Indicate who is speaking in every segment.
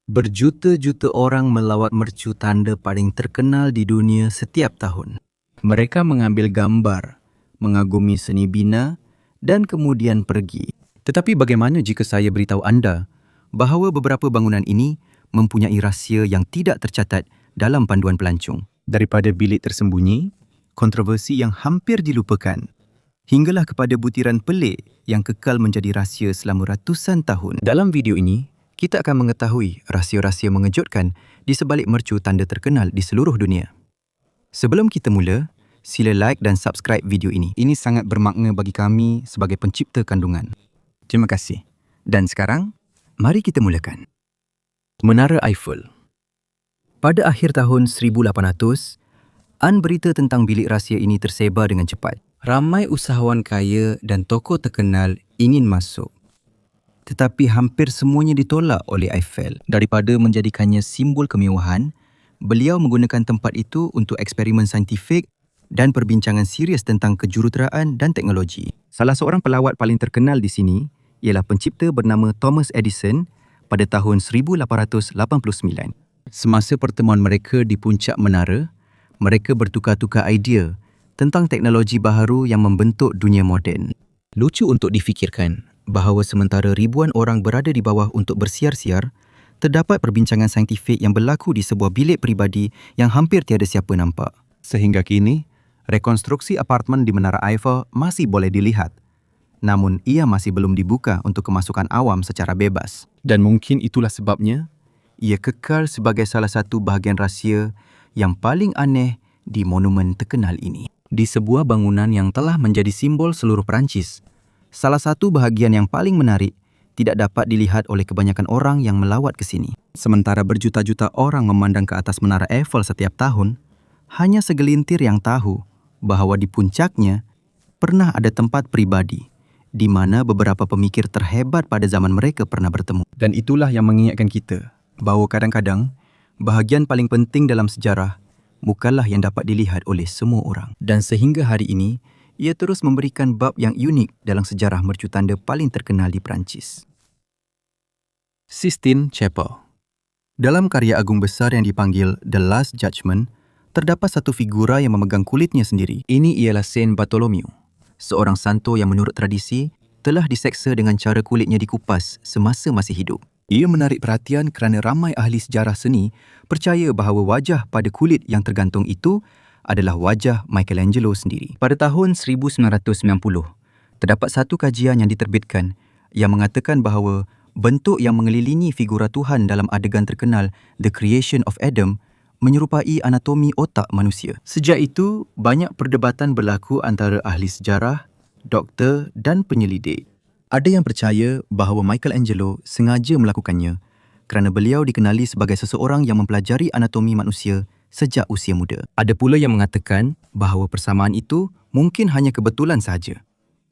Speaker 1: Berjuta-juta orang melawat mercu tanda paling terkenal di dunia setiap tahun. Mereka mengambil gambar, mengagumi seni bina dan kemudian pergi. Tetapi bagaimana jika saya beritahu anda bahawa beberapa bangunan ini mempunyai rahsia yang tidak tercatat dalam panduan pelancong? Daripada bilik tersembunyi, kontroversi yang hampir dilupakan, hinggalah kepada butiran pelik yang kekal menjadi rahsia selama ratusan tahun. Dalam video ini, kita akan mengetahui rahsia-rahsia mengejutkan di sebalik mercu tanda terkenal di seluruh dunia. Sebelum kita mula, sila like dan subscribe video ini. Ini sangat bermakna bagi kami sebagai pencipta kandungan. Terima kasih. Dan sekarang, mari kita mulakan. Menara Eiffel. Pada akhir tahun 1800, berita tentang bilik rahsia ini tersebar dengan cepat. Ramai usahawan kaya dan tokoh terkenal ingin masuk. Tetapi hampir semuanya ditolak oleh Eiffel. Daripada menjadikannya simbol kemewahan, beliau menggunakan tempat itu untuk eksperimen saintifik dan perbincangan serius tentang kejuruteraan dan teknologi. Salah seorang pelawat paling terkenal di sini ialah pencipta bernama Thomas Edison pada tahun 1889. Semasa pertemuan mereka di puncak menara, mereka bertukar-tukar idea tentang teknologi baharu yang membentuk dunia moden. Lucu untuk difikirkan bahawa sementara ribuan orang berada di bawah untuk bersiar-siar, terdapat perbincangan saintifik yang berlaku di sebuah bilik peribadi yang hampir tiada siapa nampak. Sehingga kini, rekonstruksi apartmen di Menara Eiffel masih boleh dilihat. Namun, ia masih belum dibuka untuk kemasukan awam secara bebas. Dan mungkin itulah sebabnya, ia kekal sebagai salah satu bahagian rahsia yang paling aneh di monumen terkenal ini. Di sebuah bangunan yang telah menjadi simbol seluruh Perancis, salah satu bahagian yang paling menarik tidak dapat dilihat oleh kebanyakan orang yang melawat ke sini. Sementara berjuta-juta orang memandang ke atas Menara Eiffel setiap tahun, hanya segelintir yang tahu bahawa di puncaknya pernah ada tempat pribadi di mana beberapa pemikir terhebat pada zaman mereka pernah bertemu. Dan itulah yang mengingatkan kita bahawa kadang-kadang bahagian paling penting dalam sejarah bukanlah yang dapat dilihat oleh semua orang. Dan sehingga hari ini, ia terus memberikan bab yang unik dalam sejarah mercu tanda paling terkenal di Perancis. Sistine Chapel. Dalam karya agung besar yang dipanggil The Last Judgment, terdapat satu figura yang memegang kulitnya sendiri. Ini ialah Saint Bartholomew, seorang santo yang menurut tradisi telah diseksa dengan cara kulitnya dikupas semasa masih hidup. Ia menarik perhatian kerana ramai ahli sejarah seni percaya bahawa wajah pada kulit yang tergantung itu adalah wajah Michelangelo sendiri. Pada tahun 1990, terdapat satu kajian yang diterbitkan yang mengatakan bahawa bentuk yang mengelilingi figura Tuhan dalam adegan terkenal The Creation of Adam menyerupai anatomi otak manusia. Sejak itu, banyak perdebatan berlaku antara ahli sejarah, doktor dan penyelidik. Ada yang percaya bahawa Michelangelo sengaja melakukannya kerana beliau dikenali sebagai seseorang yang mempelajari anatomi manusia sejak usia muda. Ada pula yang mengatakan bahawa persamaan itu mungkin hanya kebetulan sahaja.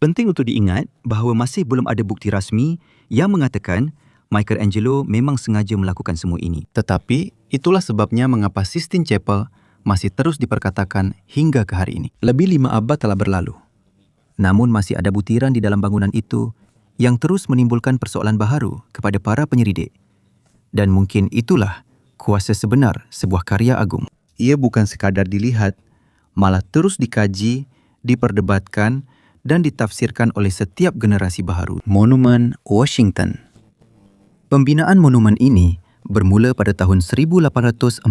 Speaker 1: Penting untuk diingat bahawa masih belum ada bukti rasmi yang mengatakan Michelangelo memang sengaja melakukan semua ini. Tetapi, itulah sebabnya mengapa Sistine Chapel masih terus diperkatakan hingga ke hari ini. Lebih 5 abad telah berlalu. Namun masih ada butiran di dalam bangunan itu yang terus menimbulkan persoalan baharu kepada para penyelidik. Dan mungkin itulah kuasa sebenar sebuah karya agung. Ia bukan sekadar dilihat, malah terus dikaji, diperdebatkan dan ditafsirkan oleh setiap generasi baharu. Monumen Washington. Pembinaan monumen ini bermula pada tahun 1848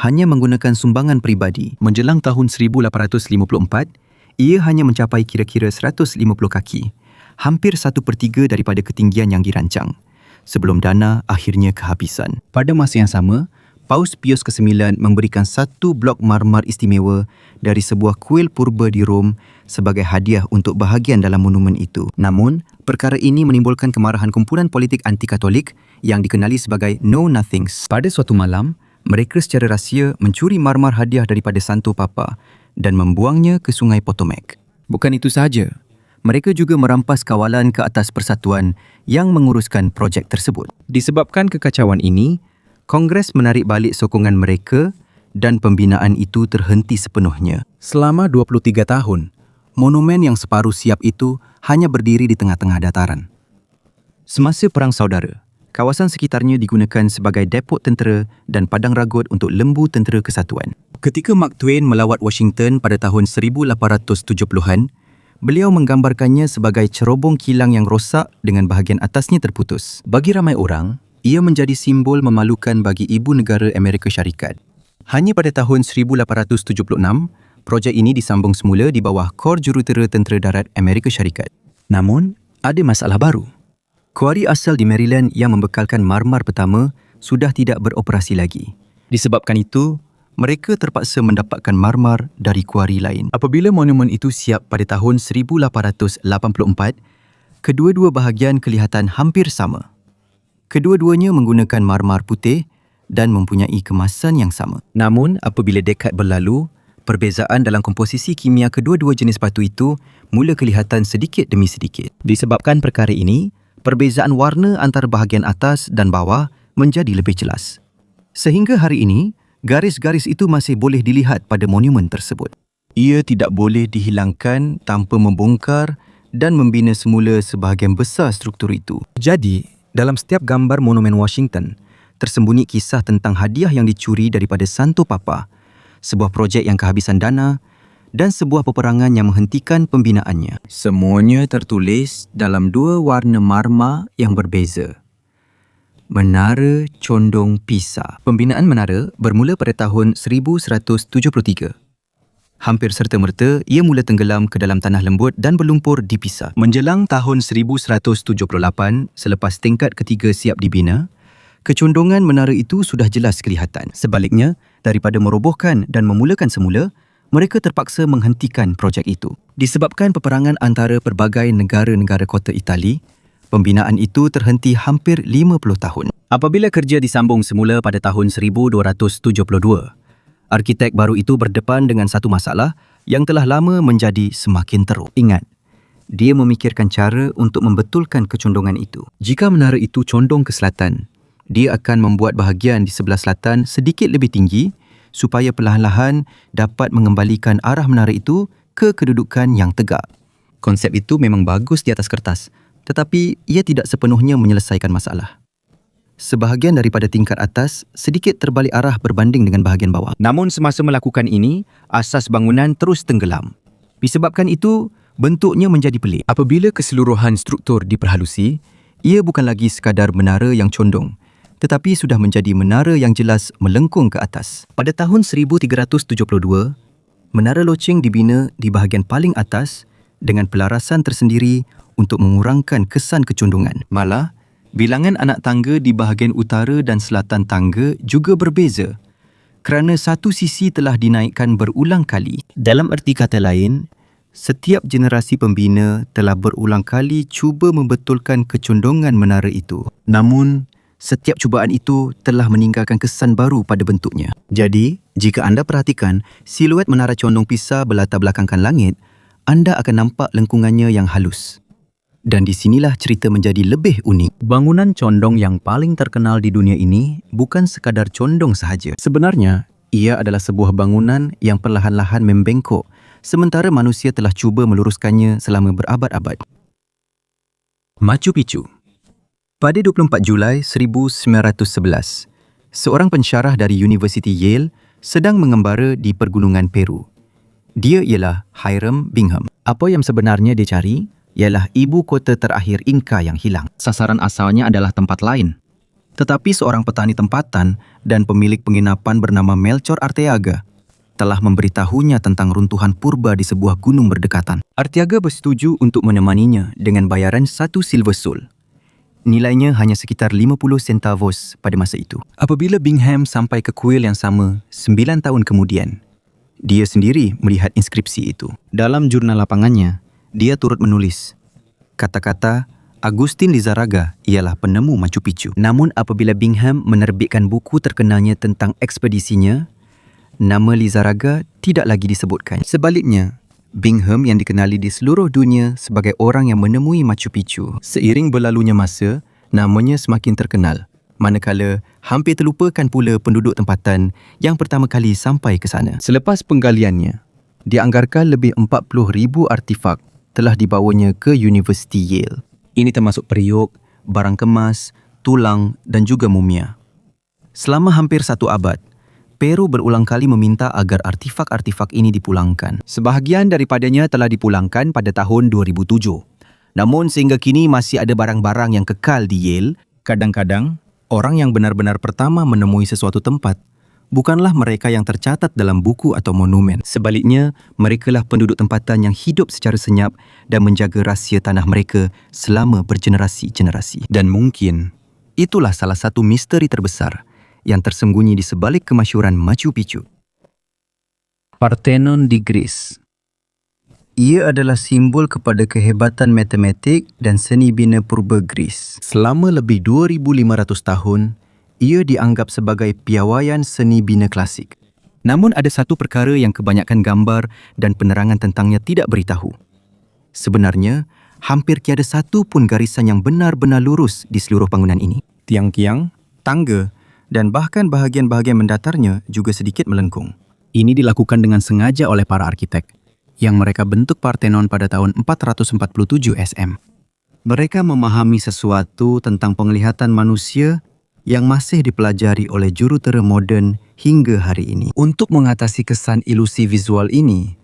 Speaker 1: hanya menggunakan sumbangan peribadi. Menjelang tahun 1854, ia hanya mencapai kira-kira 150 kaki, hampir 1/3 daripada ketinggian yang dirancang, sebelum dana akhirnya kehabisan. Pada masa yang sama, Paus Pius ke-9 memberikan satu blok marmar istimewa dari sebuah kuil purba di Rom sebagai hadiah untuk bahagian dalam monumen itu. Namun, perkara ini menimbulkan kemarahan kumpulan politik anti-Katolik yang dikenali sebagai Know-Nothings. Pada suatu malam, mereka secara rahsia mencuri marmar hadiah daripada Santo Papa dan membuangnya ke Sungai Potomac. Bukan itu sahaja, mereka juga merampas kawalan ke atas persatuan yang menguruskan projek tersebut. Disebabkan kekacauan ini, Kongres menarik balik sokongan mereka dan pembinaan itu terhenti sepenuhnya. Selama 23 tahun, monumen yang separuh siap itu hanya berdiri di tengah-tengah dataran. Semasa Perang Saudara, Kawasan sekitarnya digunakan sebagai depot tentera dan padang ragut untuk lembu tentera kesatuan. Ketika Mark Twain melawat Washington pada tahun 1870-an, beliau menggambarkannya sebagai cerobong kilang yang rosak dengan bahagian atasnya terputus. Bagi ramai orang, ia menjadi simbol memalukan bagi ibu negara Amerika Syarikat. Hanya pada tahun 1876, projek ini disambung semula di bawah Kor Jurutera Tentera Darat Amerika Syarikat. Namun, ada masalah baru. Kuari asal di Maryland yang membekalkan marmar pertama sudah tidak beroperasi lagi. Disebabkan itu, mereka terpaksa mendapatkan marmar dari kuari lain. Apabila monumen itu siap pada tahun 1884, kedua-dua bahagian kelihatan hampir sama. Kedua-duanya menggunakan marmar putih dan mempunyai kemasan yang sama. Namun, apabila dekad berlalu, perbezaan dalam komposisi kimia kedua-dua jenis batu itu mula kelihatan sedikit demi sedikit. Disebabkan perkara ini, perbezaan warna antara bahagian atas dan bawah menjadi lebih jelas. Sehingga hari ini, garis-garis itu masih boleh dilihat pada monumen tersebut. Ia tidak boleh dihilangkan tanpa membongkar dan membina semula sebahagian besar struktur itu. Jadi, dalam setiap gambar monumen Washington, tersembunyi kisah tentang hadiah yang dicuri daripada Santo Papa, sebuah projek yang kehabisan dana dan sebuah peperangan yang menghentikan pembinaannya. Semuanya tertulis dalam dua warna marmar yang berbeza. Menara Condong Pisa. Pembinaan menara bermula pada tahun 1173. Hampir serta-merta, ia mula tenggelam ke dalam tanah lembut dan berlumpur di Pisa. Menjelang tahun 1178, selepas tingkat ketiga siap dibina, kecondongan menara itu sudah jelas kelihatan. Sebaliknya, daripada merobohkan dan memulakan semula, mereka terpaksa menghentikan projek itu. Disebabkan peperangan antara pelbagai negara-negara kota Itali, pembinaan itu terhenti hampir 50 tahun. Apabila kerja disambung semula pada tahun 1272, arkitek baru itu berdepan dengan satu masalah yang telah lama menjadi semakin teruk. Ingat, dia memikirkan cara untuk membetulkan kecondongan itu. Jika menara itu condong ke selatan, dia akan membuat bahagian di sebelah selatan sedikit lebih tinggi supaya perlahan-lahan dapat mengembalikan arah menara itu ke kedudukan yang tegak. Konsep itu memang bagus di atas kertas, tetapi ia tidak sepenuhnya menyelesaikan masalah. Sebahagian daripada tingkat atas sedikit terbalik arah berbanding dengan bahagian bawah. Namun semasa melakukan ini, asas bangunan terus tenggelam. Disebabkan itu, bentuknya menjadi pelik. Apabila keseluruhan struktur diperhalusi, ia bukan lagi sekadar menara yang condong, tetapi sudah menjadi menara yang jelas melengkung ke atas. Pada tahun 1372, menara loceng dibina di bahagian paling atas dengan pelarasan tersendiri untuk mengurangkan kesan kecondongan. Malah, bilangan anak tangga di bahagian utara dan selatan tangga juga berbeza kerana satu sisi telah dinaikkan berulang kali. Dalam erti kata lain, setiap generasi pembina telah berulang kali cuba membetulkan kecondongan menara itu. Namun, setiap cubaan itu telah meninggalkan kesan baru pada bentuknya. Jadi, jika anda perhatikan siluet menara condong Pisa berlatar belakangkan langit, anda akan nampak lengkungannya yang halus. Dan di sinilah cerita menjadi lebih unik. Bangunan condong yang paling terkenal di dunia ini bukan sekadar condong sahaja. Sebenarnya, ia adalah sebuah bangunan yang perlahan-lahan membengkok sementara manusia telah cuba meluruskannya selama berabad-abad. Machu Picchu. Pada 24 Julai 1911, seorang pensyarah dari Universiti Yale sedang mengembara di pergunungan Peru. Dia ialah Hiram Bingham. Apa yang sebenarnya dia cari ialah ibu kota terakhir Inca yang hilang. Sasaran asalnya adalah tempat lain. Tetapi seorang petani tempatan dan pemilik penginapan bernama Melchor Arteaga telah memberitahunya tentang runtuhan purba di sebuah gunung berdekatan. Arteaga bersetuju untuk menemaninya dengan bayaran 1 silver sol. Nilainya hanya sekitar 50 centavos pada masa itu. Apabila Bingham sampai ke kuil yang sama 9 tahun kemudian, dia sendiri melihat inskripsi itu. Dalam jurnal lapangannya, dia turut menulis, kata-kata Agustin Lizarraga ialah penemu Machu Picchu. Namun apabila Bingham menerbitkan buku terkenalnya tentang ekspedisinya, nama Lizarraga tidak lagi disebutkan. Sebaliknya, Bingham yang dikenali di seluruh dunia sebagai orang yang menemui Machu Picchu. Seiring berlalunya masa, namanya semakin terkenal, manakala hampir terlupakan pula penduduk tempatan yang pertama kali sampai ke sana. Selepas penggaliannya, dianggarkan lebih 40,000 artifak telah dibawanya ke Universiti Yale. Ini termasuk periuk, barang kemas, tulang dan juga mumia. Selama hampir 1 abad, Peru berulang kali meminta agar artifak-artifak ini dipulangkan. Sebahagian daripadanya telah dipulangkan pada tahun 2007. Namun sehingga kini masih ada barang-barang yang kekal di Yale. Kadang-kadang, orang yang benar-benar pertama menemui sesuatu tempat bukanlah mereka yang tercatat dalam buku atau monumen. Sebaliknya, merekalah penduduk tempatan yang hidup secara senyap dan menjaga rahsia tanah mereka selama bergenerasi-generasi. Dan mungkin, itulah salah satu misteri terbesar yang tersembunyi di sebalik kemasyhuran Machu Picchu. Parthenon di Greece. Ia adalah simbol kepada kehebatan matematik dan seni bina purba Greece. Selama lebih 2,500 tahun, ia dianggap sebagai piawaian seni bina klasik. Namun ada satu perkara yang kebanyakan gambar dan penerangan tentangnya tidak beritahu. Sebenarnya, hampir tiada satu pun garisan yang benar-benar lurus di seluruh bangunan ini. Tiang-tiang, tangga dan bahkan bahagian-bahagian mendatarnya juga sedikit melengkung. Ini dilakukan dengan sengaja oleh para arkitek yang mereka bentuk Parthenon pada tahun 447 SM. Mereka memahami sesuatu tentang penglihatan manusia yang masih dipelajari oleh jurutera moden hingga hari ini. Untuk mengatasi kesan ilusi visual ini,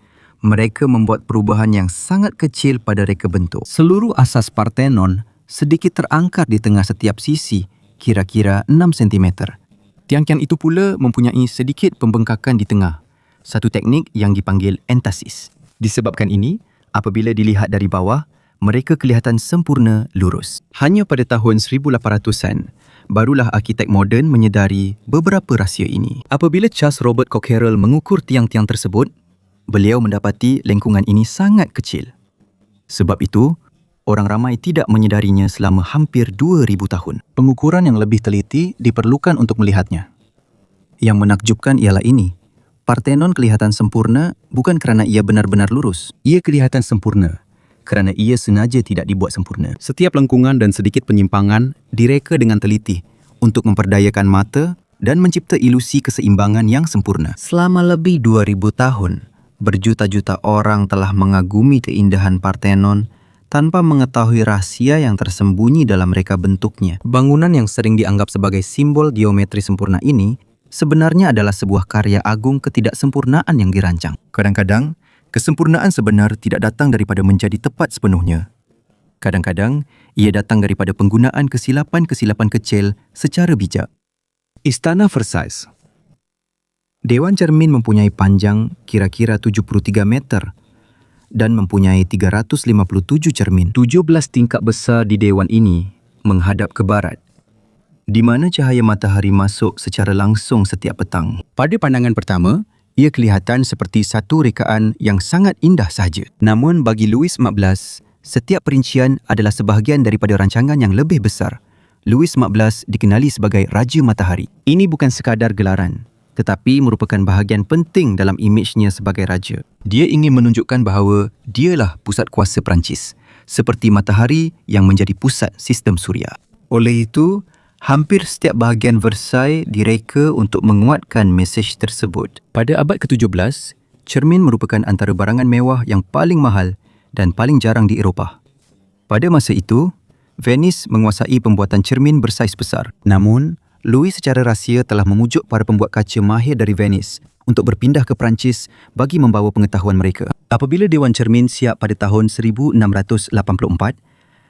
Speaker 1: mereka membuat perubahan yang sangat kecil pada reka bentuk. Seluruh asas Parthenon sedikit terangkat di tengah setiap sisi, kira-kira 6 cm. Tiang-tiang itu pula mempunyai sedikit pembengkakan di tengah, satu teknik yang dipanggil entasis. Disebabkan ini, apabila dilihat dari bawah, mereka kelihatan sempurna lurus. Hanya pada tahun 1800-an, barulah arkitek moden menyedari beberapa rahsia ini. Apabila Charles Robert Cockerell mengukur tiang-tiang tersebut, beliau mendapati lengkungan ini sangat kecil. Sebab itu, orang ramai tidak menyedarinya selama hampir 2,000 tahun. Pengukuran yang lebih teliti diperlukan untuk melihatnya. Yang menakjubkan ialah ini. Parthenon kelihatan sempurna bukan kerana ia benar-benar lurus. Ia kelihatan sempurna kerana ia sengaja tidak dibuat sempurna. Setiap lengkungan dan sedikit penyimpangan direka dengan teliti untuk memperdayakan mata dan mencipta ilusi keseimbangan yang sempurna. Selama lebih 2,000 tahun, berjuta-juta orang telah mengagumi keindahan Parthenon tanpa mengetahui rahsia yang tersembunyi dalam reka bentuknya. Bangunan yang sering dianggap sebagai simbol geometri sempurna ini sebenarnya adalah sebuah karya agung ketidaksempurnaan yang dirancang. Kadang-kadang, kesempurnaan sebenar tidak datang daripada menjadi tepat sepenuhnya. Kadang-kadang, ia datang daripada penggunaan kesilapan-kesilapan kecil secara bijak. Istana Versailles. Dewan Cermin mempunyai panjang kira-kira 73 meter dan mempunyai 357 cermin. 17 tingkap besar di dewan ini menghadap ke barat, di mana cahaya matahari masuk secara langsung setiap petang. Pada pandangan pertama, ia kelihatan seperti satu rekaan yang sangat indah sahaja. Namun bagi Louis XIV, setiap perincian adalah sebahagian daripada rancangan yang lebih besar. Louis XIV dikenali sebagai Raja Matahari. Ini bukan sekadar gelaran, tetapi merupakan bahagian penting dalam imejnya sebagai raja. Dia ingin menunjukkan bahawa dialah pusat kuasa Perancis, seperti matahari yang menjadi pusat sistem suria. Oleh itu, hampir setiap bahagian Versailles direka untuk menguatkan mesej tersebut. Pada abad ke-17, cermin merupakan antara barangan mewah yang paling mahal dan paling jarang di Eropah. Pada masa itu, Venice menguasai pembuatan cermin bersaiz besar. Namun, Louis secara rahsia telah memujuk para pembuat kaca mahir dari Venice untuk berpindah ke Perancis bagi membawa pengetahuan mereka. Apabila Dewan Cermin siap pada tahun 1684,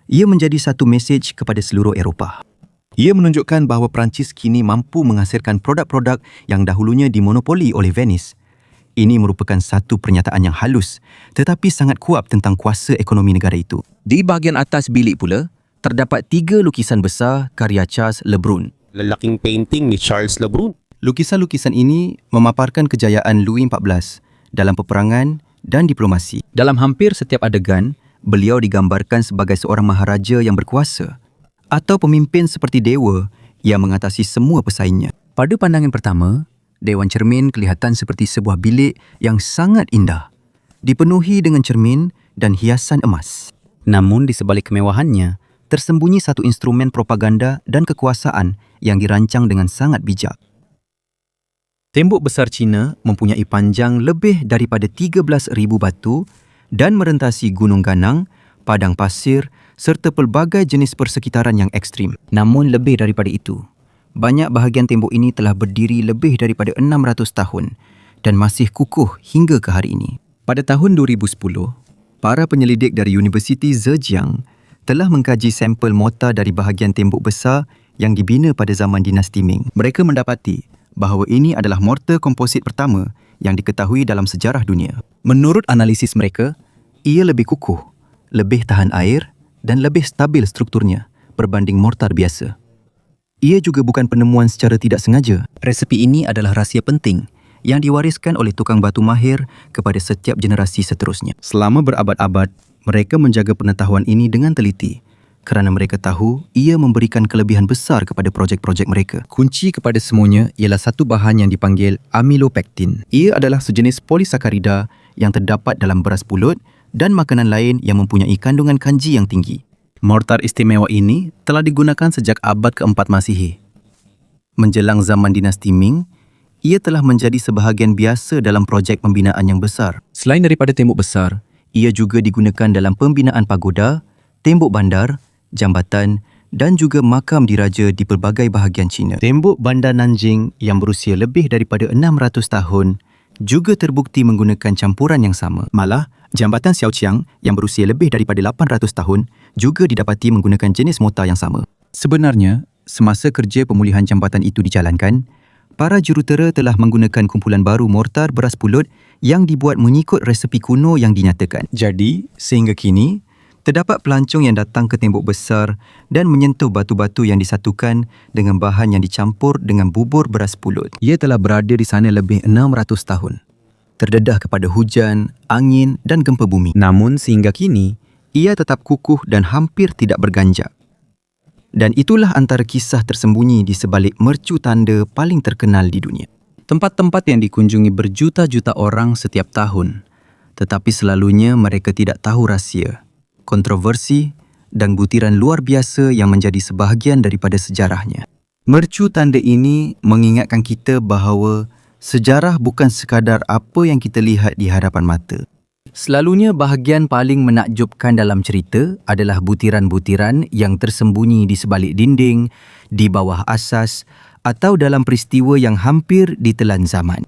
Speaker 1: ia menjadi satu mesej kepada seluruh Eropah. Ia menunjukkan bahawa Perancis kini mampu menghasilkan produk-produk yang dahulunya dimonopoli oleh Venice. Ini merupakan satu pernyataan yang halus tetapi sangat kuat tentang kuasa ekonomi negara itu. Di bahagian atas bilik pula, terdapat 3 lukisan besar karya Charles Le Brun.
Speaker 2: Lalaking painting ni Charles Le Brun.
Speaker 1: Lukisan-lukisan ini memaparkan kejayaan Louis XIV dalam peperangan dan diplomasi. Dalam hampir setiap adegan, beliau digambarkan sebagai seorang maharaja yang berkuasa atau pemimpin seperti dewa yang mengatasi semua pesaingnya. Pada pandangan pertama, Dewan Cermin kelihatan seperti sebuah bilik yang sangat indah, dipenuhi dengan cermin dan hiasan emas. Namun di sebalik kemewahannya, tersembunyi satu instrumen propaganda dan kekuasaan yang dirancang dengan sangat bijak. Tembok besar Cina mempunyai panjang lebih daripada 13,000 batu dan merentasi Gunung Ganang, padang pasir serta pelbagai jenis persekitaran yang ekstrim. Namun lebih daripada itu, banyak bahagian tembok ini telah berdiri lebih daripada 600 tahun dan masih kukuh hingga ke hari ini. Pada tahun 2010, para penyelidik dari Universiti Zhejiang telah mengkaji sampel mortar dari bahagian tembok besar yang dibina pada zaman dinasti Ming. Mereka mendapati bahawa ini adalah mortar komposit pertama yang diketahui dalam sejarah dunia. Menurut analisis mereka, ia lebih kukuh, lebih tahan air dan lebih stabil strukturnya berbanding mortar biasa. Ia juga bukan penemuan secara tidak sengaja. Resepi ini adalah rahsia penting yang diwariskan oleh tukang batu mahir kepada setiap generasi seterusnya. Selama berabad-abad, mereka menjaga pengetahuan ini dengan teliti kerana mereka tahu ia memberikan kelebihan besar kepada projek-projek mereka. Kunci kepada semuanya ialah satu bahan yang dipanggil amylopektin. Ia adalah sejenis polisakarida yang terdapat dalam beras pulut dan makanan lain yang mempunyai kandungan kanji yang tinggi. Mortar istimewa ini telah digunakan sejak abad ke-4 Masihi. Menjelang zaman dinasti Ming, ia telah menjadi sebahagian biasa dalam projek pembinaan yang besar. Selain daripada tembok besar, ia juga digunakan dalam pembinaan pagoda, tembok bandar, jambatan dan juga makam diraja di pelbagai bahagian China. Tembok bandar Nanjing yang berusia lebih daripada 600 tahun juga terbukti menggunakan campuran yang sama. Malah, jambatan Xiaoqiang yang berusia lebih daripada 800 tahun juga didapati menggunakan jenis mortar yang sama. Sebenarnya, semasa kerja pemulihan jambatan itu dijalankan, para jurutera telah menggunakan kumpulan baru mortar beras pulut yang dibuat mengikut resepi kuno yang dinyatakan. Jadi, sehingga kini, terdapat pelancong yang datang ke tembok besar dan menyentuh batu-batu yang disatukan dengan bahan yang dicampur dengan bubur beras pulut. Ia telah berada di sana lebih 600 tahun. Terdedah kepada hujan, angin dan gempa bumi. Namun sehingga kini, ia tetap kukuh dan hampir tidak berganjak. Dan itulah antara kisah tersembunyi di sebalik mercu tanda paling terkenal di dunia. Tempat-tempat yang dikunjungi berjuta-juta orang setiap tahun, tetapi selalunya mereka tidak tahu rahsia, kontroversi dan butiran luar biasa yang menjadi sebahagian daripada sejarahnya. Mercu tanda ini mengingatkan kita bahawa sejarah bukan sekadar apa yang kita lihat di hadapan mata. Selalunya bahagian paling menakjubkan dalam cerita adalah butiran-butiran yang tersembunyi di sebalik dinding, di bawah asas atau dalam peristiwa yang hampir ditelan zaman.